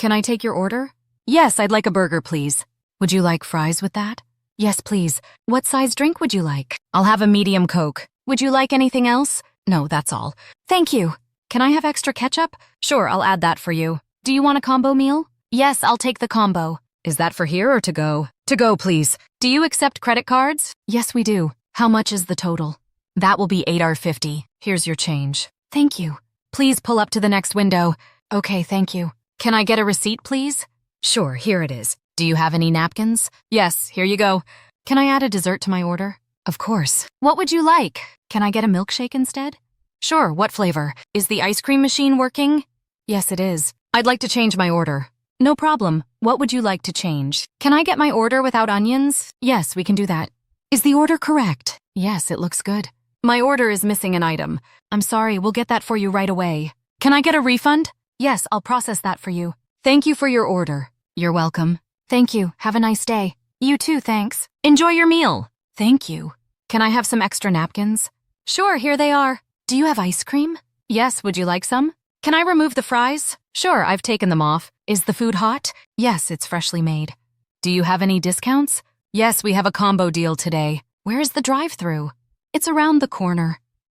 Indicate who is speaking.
Speaker 1: Can I take your order? Yes, I'd like a burger, please. Would you like fries with that? Yes, please. What size drink would you like? I'll have a medium Coke. Would you like anything else? No, that's all. Thank you. Can I have extra ketchup? Sure, I'll add that for you. Do you want a combo meal? Yes, I'll take the combo. Is that for here or to go? To go, please. Do you accept credit cards? Yes, we do. How much is the total? That will be $8.50. Here's your change. Thank you. Please pull up to the next window. Okay, thank you. Can I get a receipt, please? Sure, here it is. Do you have any napkins? Yes, here you go. Can I add a dessert to my order? Of course. What would you like? Can I get a milkshake instead? Sure, what flavor? Is the ice cream machine working? Yes, it is. I'd like to change my order. No problem. What would you like to change? Can I get my order without onions? Yes, we can do that. Is the order correct? Yes, it looks good. My order is missing an item. I'm sorry, we'll get that for you right away. Can I get a refund? Yes, I'll process that for you. Thank you for your order. You're welcome. Thank you. Have a nice day. You too, thanks. Enjoy your meal. Thank you. Can I have some extra napkins? Sure, here they are. Do you have ice cream? Yes, would you like some? Can I remove the fries? Sure, I've taken them off. Is the food hot? Yes, it's freshly made. Do you have any discounts? Yes, we have a combo deal today. Where is the drive-thru? It's around the corner.